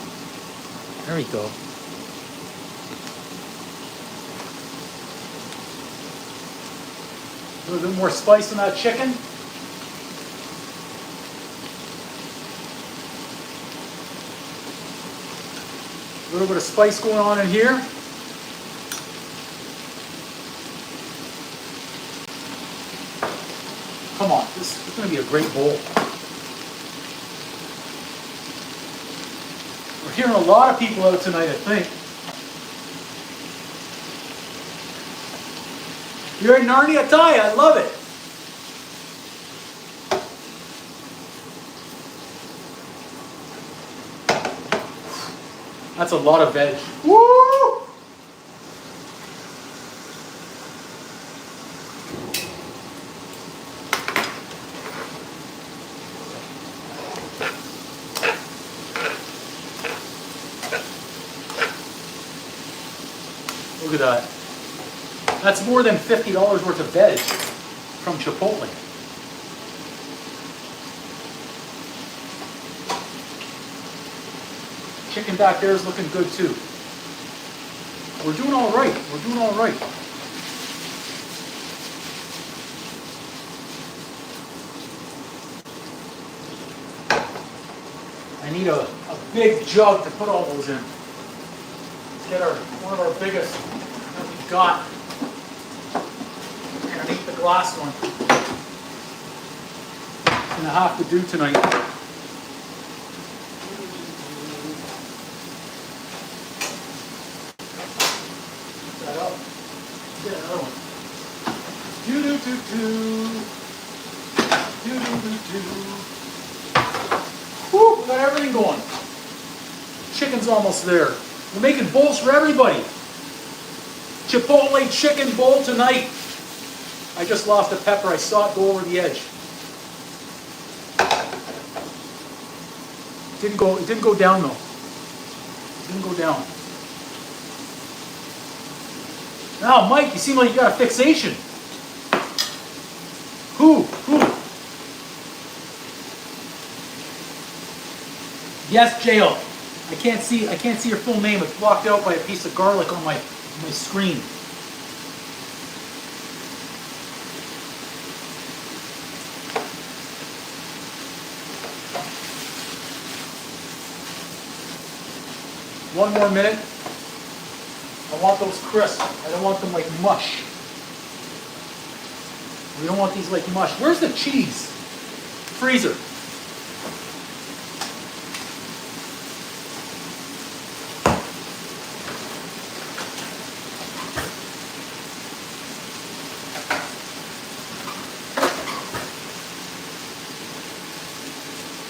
There we go. A little bit more spice on that chicken. A little bit of spice going on in here. Come on, this is going to be a great bowl. We're hearing a lot of people out tonight, I think. You're in Narnia Thai, I love it. That's a lot of veg. Woo! Look at that. That's more than $50 worth of veg from Chipotle. Chicken back there is looking good too. We're doing all right. We're doing all right. I need a big jug to put all those in. Let's get one of our biggest that we've got. I need the glass one. Gonna have to do tonight. That up. Get another one. Do do do do. Do do do do. Woo! We got everything going. Chicken's almost there. We're making bowls for everybody. Chipotle chicken bowl tonight. I just lost a pepper. I saw it go over the edge. It didn't go down though. It didn't go down. Now, Mike, you seem like you got a fixation. Who? Yes, J.O. I can't see your full name. It's blocked out by a piece of garlic on my screen. One more minute. I want those crisp. I don't want them like mush. We don't want these like mush. Where's the cheese? Freezer.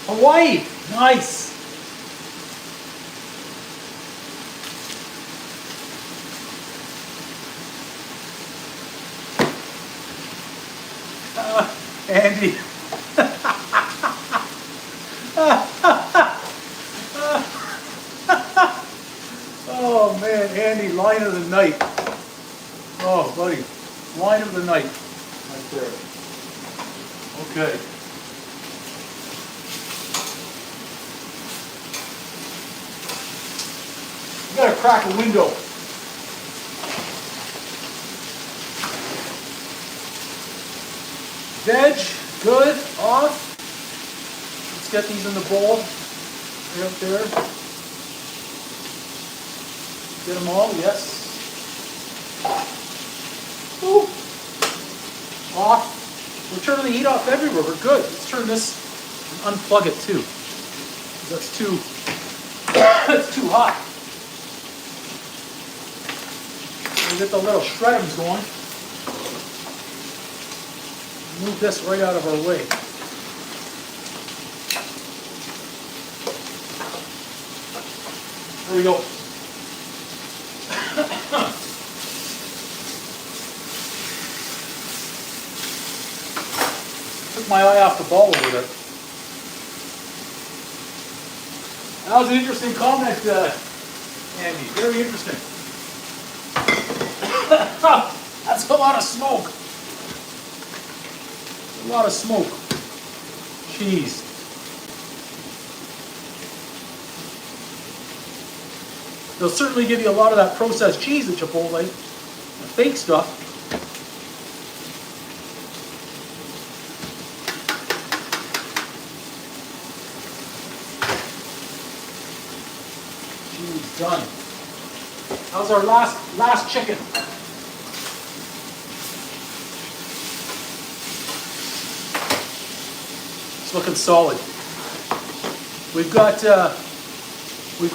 Hawaii. Nice. Andy. Oh man, Andy, line of the night. Oh, buddy, line of the night, right there. Okay. We gotta crack a window. Veg, good, off. Let's get these in the bowl. Right up there. Get them all, yes. Woo. Off. We're turning the heat off everywhere. We're good. Let's turn this and unplug it too. That's too, that's too hot. We'll get the little shreddums going. Move this right out of our way. There we go. Took my eye off the ball over there. That was an interesting comment, Andy. Very interesting. That's a lot of smoke. A lot of smoke. Cheese. They'll certainly give you a lot of that processed cheese at Chipotle, the fake stuff. Cheese done. How's our last chicken? It's looking solid. We've got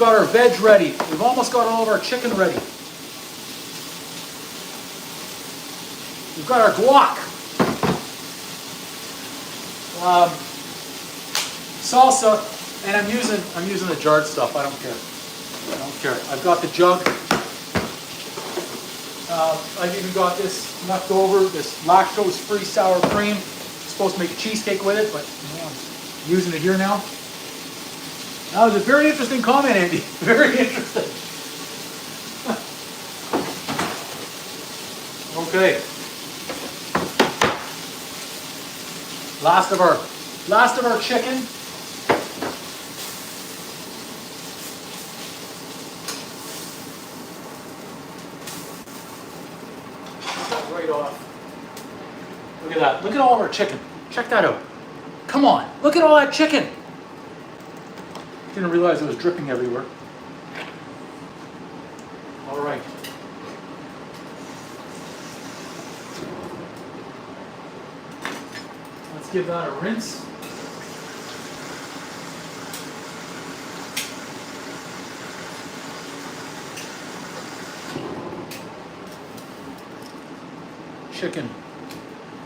our veg ready. We've almost got all of our chicken ready. We've got our guac. Salsa, and I'm using the jarred stuff. I don't care. I don't care. I've got the jug. I've even got this left over, this lactose-free sour cream. Supposed to make a cheesecake with it, but you know, I'm using it here now. That was a very interesting comment, Andy. Very interesting. Okay. Last of our chicken. Right off. Look at that. Look at all of our chicken. Check that out. Come on. Look at all that chicken. Didn't realize it was dripping everywhere. All right. Let's give that a rinse. Chicken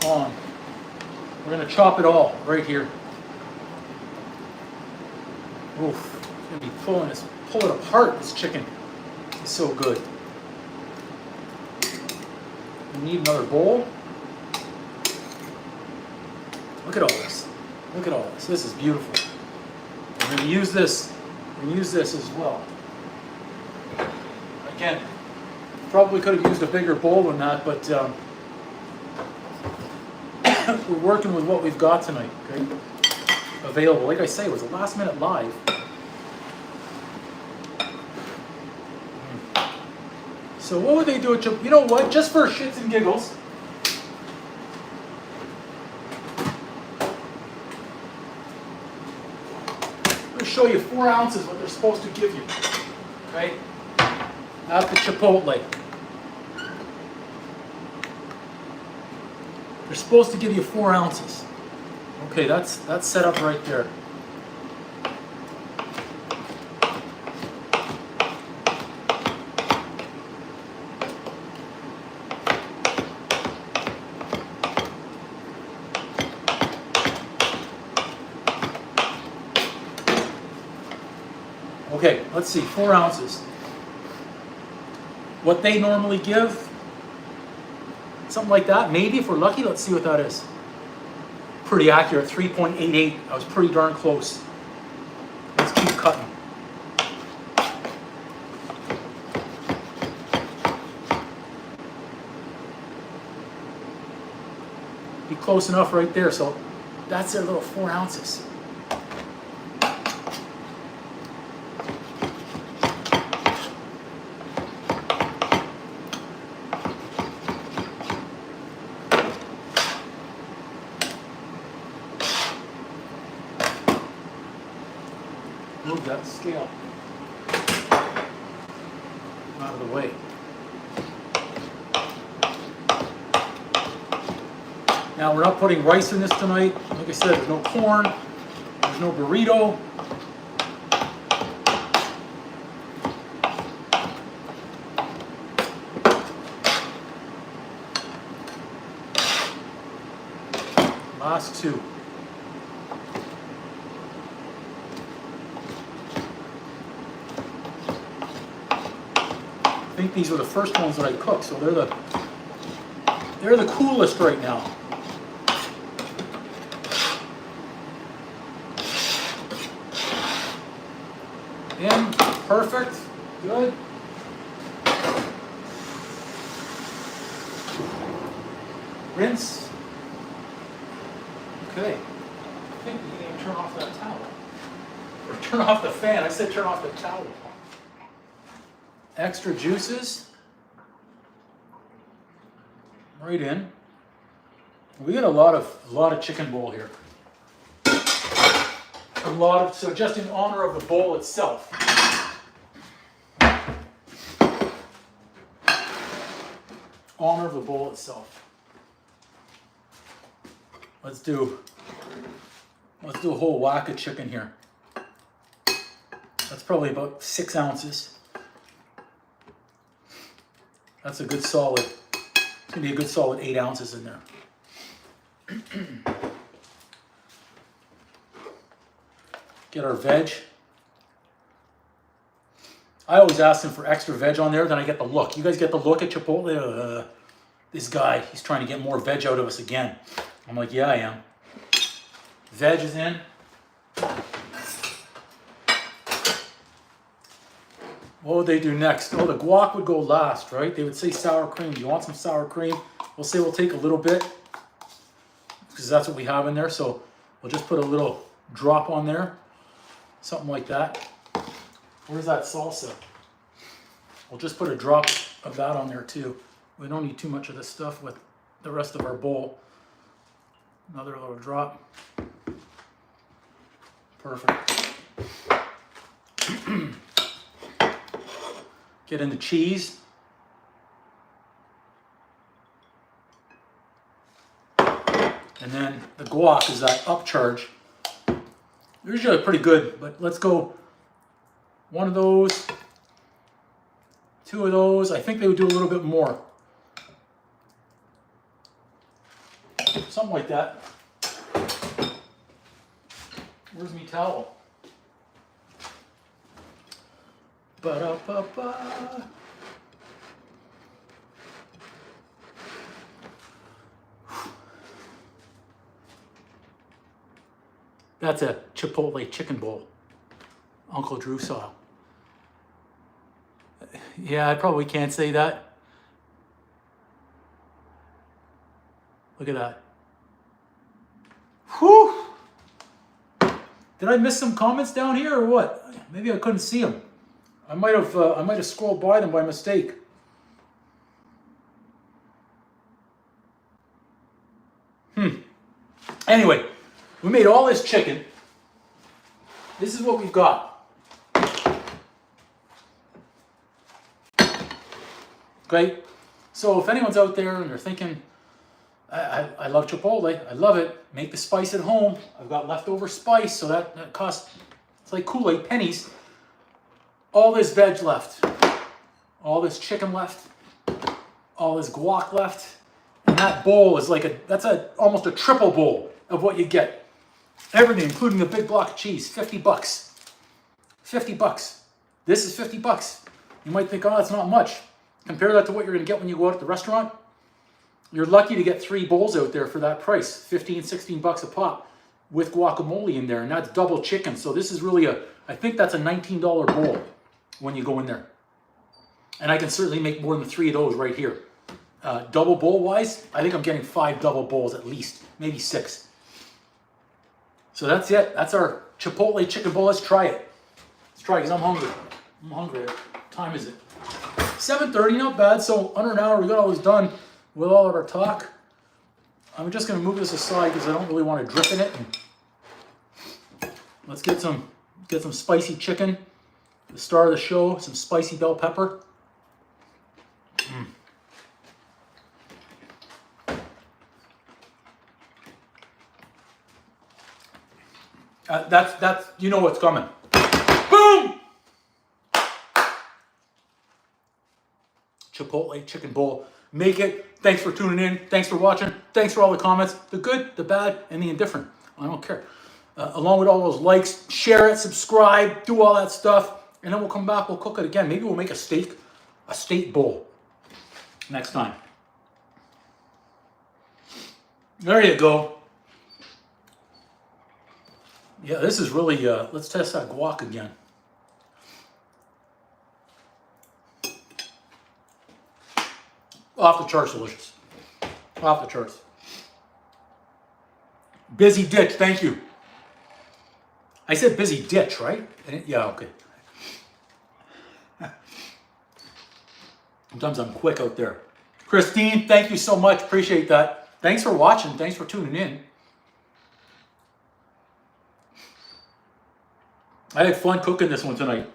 on. We're going to chop it all right here. Oof, it's going to be pull it apart, this chicken. It's so good. We need another bowl. Look at all this. Look at all this. This is beautiful. We're going to use this. We're going to use this as well. Again, probably could have used a bigger bowl than that, but we're working with what we've got tonight, okay? Available. Like I say, it was a last minute live. So what would they do at Chipotle? You know what? Just for shits and giggles. I'm going to show you 4 ounces what they're supposed to give you. Okay? At the Chipotle. They're supposed to give you 4 ounces. Okay, that's set up right there. Okay, let's see, 4 ounces. What they normally give, something like that, maybe if we're lucky. Let's see what that is. Pretty accurate, 3.88. I was pretty darn close. Let's keep cutting. Be close enough right there, so that's their little 4 ounces. Move that scale out of the way. Now we're not putting rice in this tonight. Like I said, there's no corn, there's no burrito. Last 2. think these were the first ones that I cooked, so they're the coolest right now. In, perfect, good. Rinse. Okay. I think we can even turn off that towel. Or turn off the fan. I said turn off the towel. Extra juices. Right in. We got a lot of chicken bowl here. So just in honor of the bowl itself. Honor of the bowl itself. Let's do a whole whack of chicken here. That's probably about 6 ounces. That's a good solid, it's gonna be a good solid 8 ounces in there. Get our veg. I always ask them for extra veg on there, then I get the look. You guys get the look at Chipotle? This guy, he's trying to get more veg out of us again. I'm like, yeah, I am. Veg is in. What would they do next? Oh, the guac would go last, right? They would say sour cream. Do you want some sour cream? We'll say we'll take a little bit because that's what we have in there. So we'll just put a little drop on there. Something like that. Where's that salsa? We'll just put a drop of that on there too. We don't need too much of this stuff with the rest of our bowl. Another little drop. Perfect. Get in the cheese. And then the guac is that upcharge. They're usually pretty good, but let's go one of those, 2 of those. I think they would do a little bit more. Something like that. Where's my towel? Ba-da-ba-ba. That's a Chipotle chicken bowl. Uncle Drew style. Yeah, I probably can't say that. Look at that. Whew! Did I miss some comments down here or what? Maybe I couldn't see them. I might have scrolled by them by mistake. Anyway, we made all this chicken. This is what we've got. Okay, so if anyone's out there and they're thinking, I love Chipotle, I love it, make the spice at home. I've got leftover spice, so that costs, it's like Kool-Aid, pennies. All this veg left, all this chicken left, all this guac left, and that bowl is like that's almost a triple bowl of what you get. Everything, including the big block of cheese, 50 bucks. 50 bucks. This is 50 bucks. You might think, oh, that's not much. Compare that to what you're going to get when you go out at the restaurant. You're lucky to get 3 bowls out there for that price, 15, 16 bucks a pop with guacamole in there, and that's double chicken. So this is really I think that's a $19 bowl when you go in there. And I can certainly make more than 3 of those right here. Double bowl wise, I think I'm getting 5 double bowls at least, maybe 6. So that's it. That's our Chipotle chicken bowl. Let's try it. Let's try it because I'm hungry. I'm hungry. What time is it? 7:30, not bad. So under an hour, we got all this done with all of our talk. I'm just going to move this aside because I don't really want to drip in it. And let's get some spicy chicken. The star of the show, some spicy bell pepper. That's you know what's coming. Boom! Chipotle chicken bowl. Make it. Thanks for tuning in. Thanks for watching. Thanks for all the comments. The good, the bad, and the indifferent. I don't care. Along with all those likes, share it, subscribe, do all that stuff. And then we'll come back, we'll cook it again. Maybe we'll make a steak. a state bowl next time. There you go. Yeah, this is really, let's test that guac again. Off the charts delicious. Off the charts. Busy ditch, thank you. I said busy ditch, right? Yeah, okay. Sometimes I'm quick out there. Christine, thank you so much. Appreciate that. Thanks for watching. Thanks for tuning in. I had fun cooking this one tonight.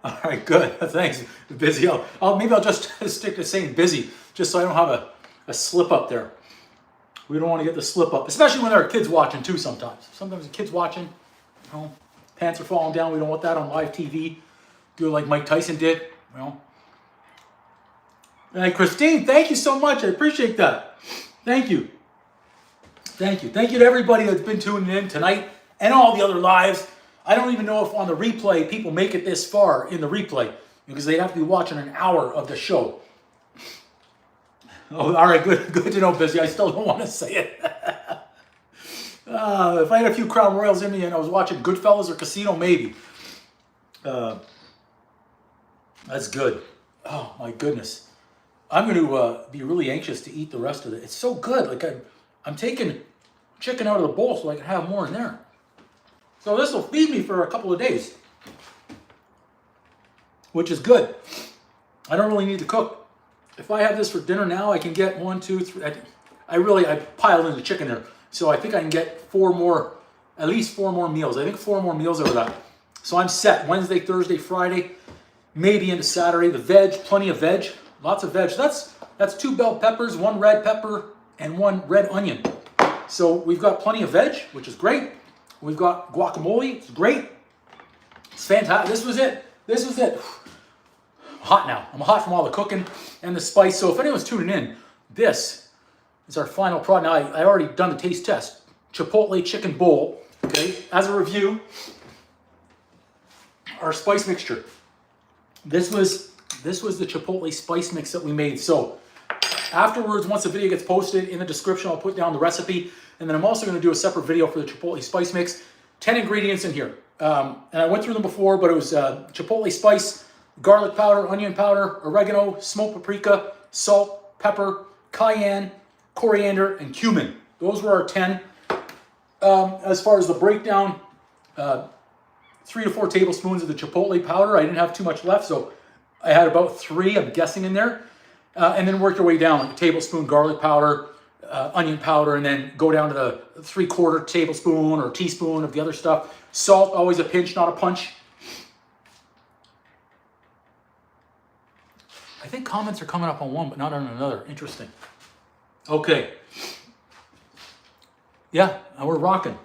All right, good. Thanks. Busy. Maybe I'll just stick to saying busy, just so I don't have a slip up there. We don't want to get the slip up, especially when there are kids watching too sometimes. Sometimes the kids watching, you know, pants are falling down. We don't want that on live TV. Do it like Mike Tyson did, you know. And Christine, thank you so much. I appreciate that. Thank you. Thank you. Thank you to everybody that's been tuning in tonight and all the other lives. I don't even know if on the replay people make it this far in the replay because they have to be watching an hour of the show. Oh, all right, good to know, Busy. I still don't want to say it. If I had a few Crown Royals in me and I was watching Goodfellas or Casino, maybe. That's good. Oh, my goodness. I'm going to be really anxious to eat the rest of it. It's so good. Like I'm taking chicken out of the bowl so I can have more in there. So this will feed me for a couple of days, which is good. I don't really need to cook. If I have this for dinner now, I can get 1, 2, 3. I piled in the chicken there. So I think I can get at least 4 more meals. I think 4 more meals out of that. So I'm set Wednesday, Thursday, Friday, maybe into Saturday. The veg, plenty of veg, lots of veg. That's 2 bell peppers, 1 red pepper, and 1 red onion. So we've got plenty of veg, which is great. We've got guacamole, it's great. It's fantastic. This was it. This was it. I'm hot now. I'm hot from all the cooking and the spice. So if anyone's tuning in, this is our final product. Now I already done the taste test. Chipotle chicken bowl. Okay, as a review, our spice mixture. This was the Chipotle spice mix that we made. So afterwards, once the video gets posted, in the description, I'll put down the recipe. And then I'm also going to do a separate video for the Chipotle spice mix. 10 ingredients in here. And I went through them before, but it was Chipotle spice, garlic powder, onion powder, oregano, smoked paprika, salt, pepper, cayenne, coriander, and cumin. Those were our 10. As far as the breakdown, 3 to 4 tablespoons of the Chipotle powder. I didn't have too much left, so I had about 3, I'm guessing, in there. And then work your way down, like a tablespoon garlic powder, onion powder, and then go down to the 3/4 tablespoon or teaspoon of the other stuff. Salt, always a pinch, not a punch. I think comments are coming up on one, but not on another. Interesting. Okay. Yeah, we're rocking.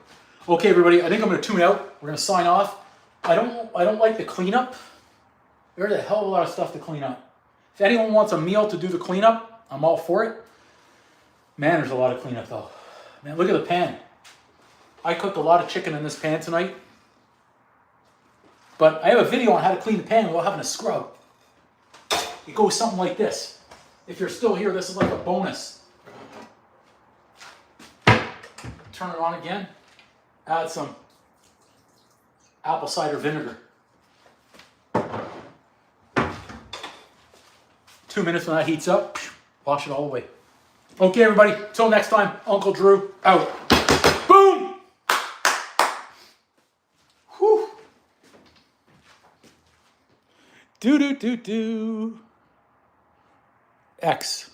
Okay, everybody, I think I'm going to tune out. We're going to sign off. I don't like the cleanup. There's a hell of a lot of stuff to clean up. If anyone wants a meal to do the cleanup, I'm all for it. Man, there's a lot of cleanup though. Man, look at the pan. I cooked a lot of chicken in this pan tonight. But I have a video on how to clean the pan without having a scrub. It goes something like this. If you're still here, this is like a bonus. Turn it on again. Add some apple cider vinegar. 2 minutes when that heats up, wash it all away. Okay, everybody, till next time, Uncle Drew out. Boom! Whew. Do. X.